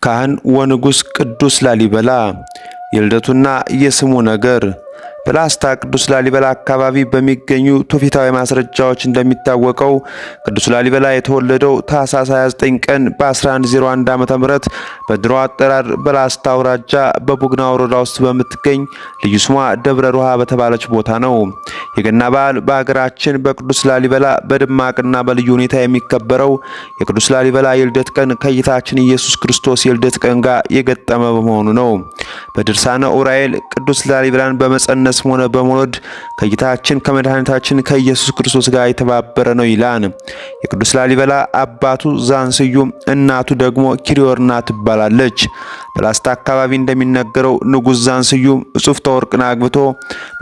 ካህን ወንጉስ ቅዱስ ላሊበላ የልደቱና የስሙ ነገር በላስታ ቅዱስ ላሊበላ አካባቢ በሚገኙ ትውፊታዊ ማስረጃዎች እንደሚታወቀው ቅዱስ ላሊበላ የተወለደው ታኅሳስ 29 ቀን በ1101 ዓ.ም በድሮ አጠራር በላስታ አውራጃ በቡግና ወረዳ ውስጥ በምትገኝ ልዩ ስሟ ደብረ ሮሃ በተባለች ቦታ ነው። የገና በዓል በሀገራችን በቅዱስ ላሊበላ በደማቅና በልዩ ሁኔታ የሚከበረው የቅዱስ ላሊበላ የልደት ቀን ከጌታችን ኢየሱስ ክርስቶስ የልደት ቀን ጋር የገጠመ በመሆኑ ነው። በድርሳነ ዑራኤል ቅዱስ ላሊበላን በመጸነስ ሆነ በመውለድ ከጌታችን ከመድኃኒታችን ከኢየሱስ ክርስቶስ ጋር የተባበረ ነው ይላል። የቅዱስ ላሊበላ አባቱ ዛንስዩም እናቱ ደግሞ ኪሪዮርና ትባላለች። በላስታ አካባቢ እንደሚነገረው ንጉስ ዛንስዩም እጹፍተ ወርቅን አግብቶ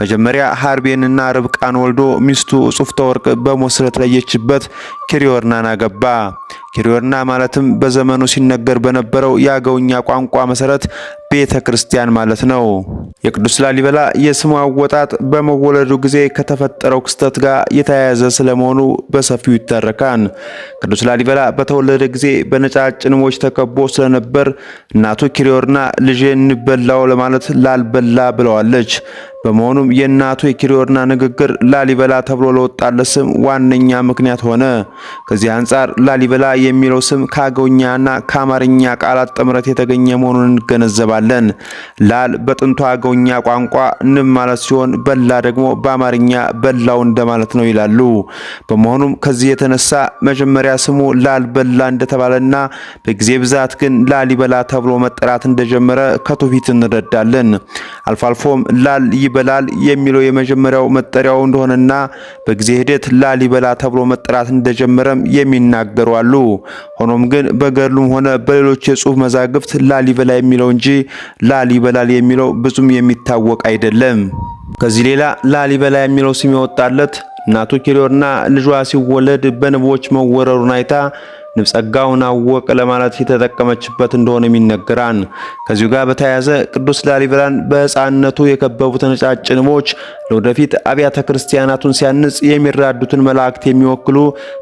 መጀመሪያ ሀርቤንና ርብቃን ወልዶ ሚስቱ እጹፍተ ወርቅ በሞት ስለተለየችበት ኪሪዮርናን አገባ። ኪሪዮርና ማለትም በዘመኑ ሲነገር በነበረው የአገውኛ ቋንቋ መሰረት ቤተ ክርስቲያን ማለት ነው። የቅዱስ ላሊበላ የስሙ አወጣጥ በመወለዱ ጊዜ ከተፈጠረው ክስተት ጋር የተያያዘ ስለመሆኑ በሰፊው ይተረካል። ቅዱስ ላሊበላ በተወለደ ጊዜ በነጫጭ ንቦች ተከቦ ስለነበር እናቱ ኪሪዮርና ልጄ እንበላው ለማለት ላልበላ ብለዋለች። በመሆኑም የእናቱ የኪሪዮርና ንግግር ላሊበላ ተብሎ ለወጣለት ስም ዋነኛ ምክንያት ሆነ። ከዚህ አንጻር ላሊበላ የሚለው ስም ከአገውኛና ከአማርኛ ቃላት ጥምረት የተገኘ መሆኑን እንገነዘባለን። ላል በጥንቱ አገውኛ ቋንቋ ንብ ማለት ሲሆን በላ ደግሞ በአማርኛ በላው እንደማለት ነው ይላሉ። በመሆኑም ከዚህ የተነሳ መጀመሪያ ስሙ ላልበላ እንደተባለና በጊዜ ብዛት ግን ላሊበላ ተብሎ መጠራት እንደጀመረ ከትውፊት እንረዳለን። አልፎ አልፎም ላል ይበላል የሚለው የመጀመሪያው መጠሪያው እንደሆነና በጊዜ ሂደት ላሊበላ ተብሎ መጠራት እንደጀመረም የሚናገሩ አሉ። ሆኖም ግን በገድሉም ሆነ በሌሎች የጽሑፍ መዛግብት ላሊበላ የሚለው እንጂ ላሊበላል የሚለው ብዙም የሚታወቅ አይደለም። ከዚህ ሌላ ላሊበላ የሚለው ስም የወጣለት እናቱ ኪሪዮርና ልጇ ሲወለድ በንቦች መወረሩን አይታ ንብ ጸጋውን አወቀ ለማለት የተጠቀመችበት እንደሆነ ይነገራል። ከዚሁ ጋር በተያያዘ ቅዱስ ላሊበላን በሕፃንነቱ የከበቡት ነጫጭ ንቦች ለወደፊት አብያተ ክርስቲያናቱን ሲያንጽ የሚራዱትን መላእክት የሚወክሉ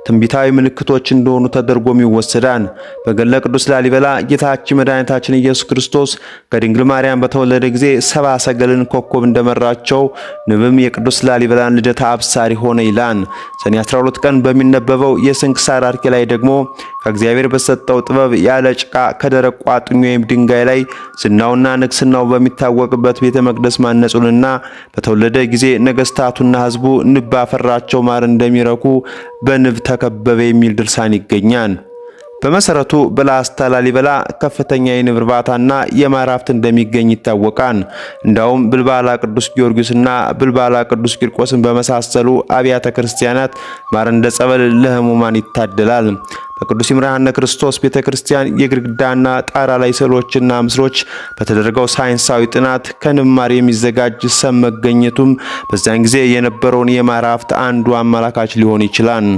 ትንቢታዊ ምልክቶች እንደሆኑ ተደርጎም ይወሰዳል። በገድለ ቅዱስ ላሊበላ ጌታችን መድኃኒታችን ኢየሱስ ክርስቶስ ከድንግል ማርያም በተወለደ ጊዜ ሰብአ ሰገልን ኮከብ እንደመራቸው ንብም የቅዱስ ላሊበላን ልደት አብሳሪ ሆነ ይላል። ሰኔ 12 ቀን በሚነበበው የስንክሳር አርኬ ላይ ደግሞ ከእግዚአብሔር በሰጠው ጥበብ ያለ ጭቃ ከደረቅ ቋጥኝ ወይም ድንጋይ ላይ ዝናውና ንግስናው በሚታወቅበት ቤተ መቅደስ ማነጹንና በተወለደ ጊዜ ነገስታቱና ሕዝቡ ንብ ባፈራቸው ማር እንደሚረኩ በንብ ተከበበ የሚል ድርሳን ይገኛል። በመሰረቱ በላስታ ላሊበላ ከፍተኛ የንብ እርባታና የማር ሀብት እንደሚገኝ ይታወቃል። እንዳውም ብልባላ ቅዱስ ጊዮርጊስና ብልባላ ቅዱስ ቂርቆስን በመሳሰሉ አብያተ ክርስቲያናት ማር እንደ ጸበል ለሕሙማን ይታደላል። በቅዱስ ይምርሃነ ክርስቶስ ቤተክርስቲያን የግድግዳና ጣራ ላይ ስዕሎችና ምስሎች በተደረገው ሳይንሳዊ ጥናት ከንብ ማር የሚዘጋጅ ሰም መገኘቱም በዚያን ጊዜ የነበረውን የማር ሀብት አንዱ አመላካች ሊሆን ይችላል።